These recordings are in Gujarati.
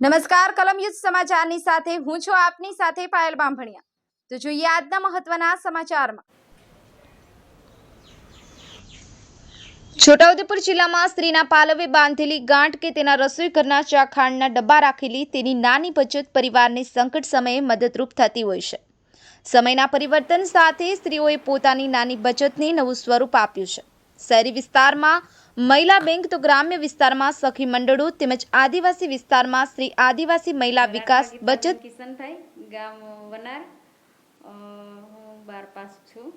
નમસ્કાર કલમ યુદ્ધ સમાચારની સાથે હું છું આપની સાથે પાયલ બામભણિયા। તો જોઈએ આજના મહત્વના સમાચારમાં। છોટાઉદેપુર જિલ્લામાં સ્ત્રીના પાલવે બાંધેલી ગાંઠ કે તેના રસોઈ ઘરના ચાખાણના ડબ્બા રાખેલી તેની નાની બચત પરિવારને સંકટ સમયે મદદરૂપ થતી હોય છે। સમયના પરિવર્તન સાથે સ્ત્રીઓએ પોતાની નાની બચતને નવું સ્વરૂપ આપ્યું છે। શહેરી વિસ્તારમાં મહિલા બેંક તો ગ્રામ્ય વિસ્તારમાં સખી મંડળો તેમજ આદિવાસી વિસ્તારમાં સ્ત્રી આદિવાસી મહિલા વિકાસ બચત કિશનભાઈ ગામ વનાર હું 12 પાસ છું।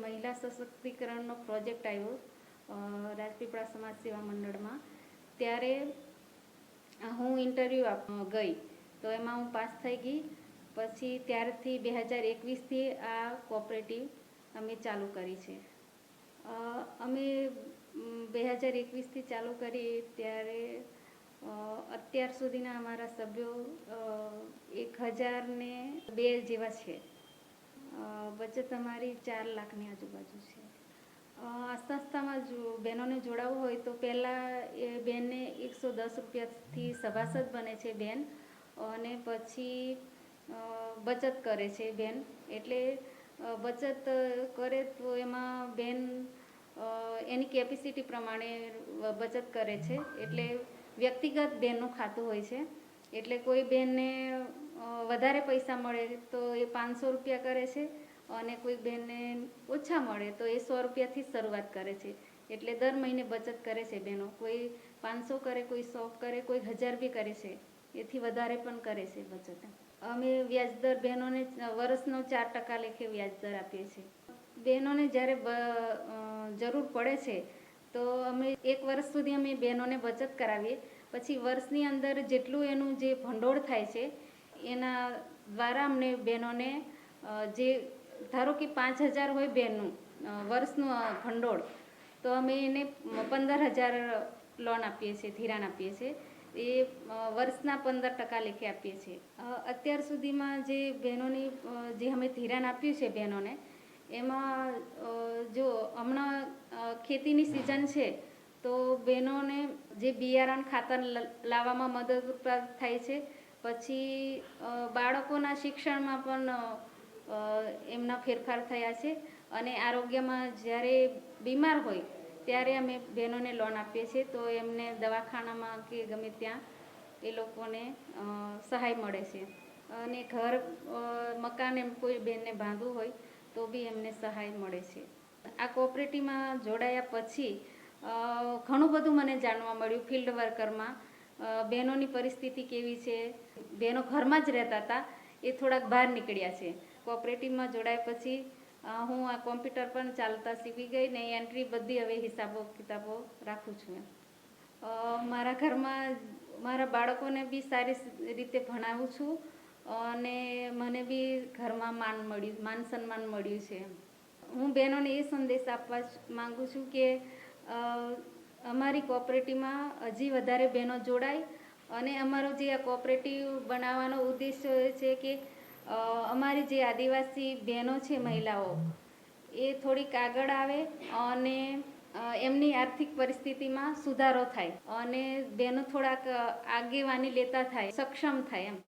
મહિલા સશક્તિકરણનો પ્રોજેક્ટ આવ્યો રાજપીપળા સમાજ સેવા મંડળમાં, ત્યારે હું ઇન્ટરવ્યૂ આપવા ગઈ તો એમાં હું પાસ થઈ ગઈ। પછી ત્યારથી 2021થી આ કોઓપરેટિવ અમે ચાલુ કરી છે। અમે 2021થી ચાલુ કરી ત્યારે અત્યાર સુધીના અમારા સભ્યો 1002 જેવા છે। બચત અમારી 4 લાખની આજુબાજુ છે। આ સંસ્થામાં જો બહેનોને જોડાવવું હોય તો પહેલાં એ બેનને 110 રૂપિયાથી સભાસદ બને છે બેન, અને પછી બચત કરે છે બેન। એટલે બચત કરે તો એમાં બેન એની કેપેસિટી પ્રમાણે બચત કરે છે। એટલે વ્યક્તિગત બેનનું ખાતું હોય છે। એટલે કોઈ બેનને વધારે પૈસા મળે તો એ 500 રૂપિયા કરે છે, અને કોઈ બેનને ઓછા મળે તો એ 100 રૂપિયાથી શરૂઆત કરે છે। એટલે દર મહિને બચત કરે છે બહેનો। કોઈ 500 કરે, કોઈ 100 કરે, કોઈ 1000 બી કરે છે, એથી વધારે પણ કરે છે બચત। અમે વ્યાજદર બહેનોને વર્ષનો 4% લેખે વ્યાજદર આપીએ છીએ। બહેનોને જ્યારે જરૂર પડે છે તો અમે 1 વર્ષ સુધી અમે બહેનોને બચત કરાવીએ। પછી વર્ષની અંદર જેટલું એનું જે ભંડોળ થાય છે એના દ્વારા અમને બહેનોને જે ધારો કે 5000 હોય બહેનનું વર્ષનું ભંડોળ, તો અમે એને 15000 લોન આપીએ છીએ, ધિરાણ આપીએ છીએ। એ વર્ષના 15% લેખે આપીએ છીએ। અત્યાર સુધીમાં જે બહેનોની જે અમે ધિરાણ આપ્યું છે બહેનોને, એમાં જો હમણાં ખેતીની સિઝન છે તો બહેનોને જે બિયારણ ખાતર લાવવામાં મદદરૂપ થાય છે। પછી બાળકોના શિક્ષણમાં પણ એમના ફેરફાર થયા છે, અને આરોગ્યમાં જ્યારે બીમાર હોય ત્યારે અમે બહેનોને લોન આપીએ છીએ, તો એમને દવાખાનામાં કે ગમે ત્યાં એ લોકોને સહાય મળે છે। અને ઘર મકાન એમ કોઈ બેનને બાંધવું હોય તો બી એમને સહાય મળે છે। આ કોઓપરેટિવમાં જોડાયા પછી ઘણું બધું મને જાણવા મળ્યું ફિલ્ડ વર્કરમાં। બહેનોની પરિસ્થિતિ કેવી છે, બહેનો ઘરમાં જ રહેતા હતા એ થોડાક બહાર નીકળ્યા છે। કોઓપરેટિવમાં જોડાયા પછી હું આ કોમ્પ્યુટર પણ ચાલતા શીખી ગઈ ને એન્ટ્રી બધી હવે હિસાબો કિતાબો રાખું છું। મારા ઘરમાં મારા બાળકોને બી સારી રીતે ભણાવું છું, અને મને બી ઘરમાં માન સન્માન મળ્યું છે। હું બહેનોને એ સંદેશ આપવા માગું છું કે અમારી કોઓપરેટિવમાં હજી વધારે બહેનો જોડાય, અને અમારો જે આ કોઓપરેટિવ બનાવવાનો ઉદ્દેશ્ય એ છે કે અમારી જે આદિવાસી બહેનો છે મહિલાઓ, એ થોડીક આગળ આવે અને એમની આર્થિક પરિસ્થિતિમાં સુધારો થાય, અને બહેનો થોડાક આગેવાની લેતા થાય, સક્ષમ થાય એમ।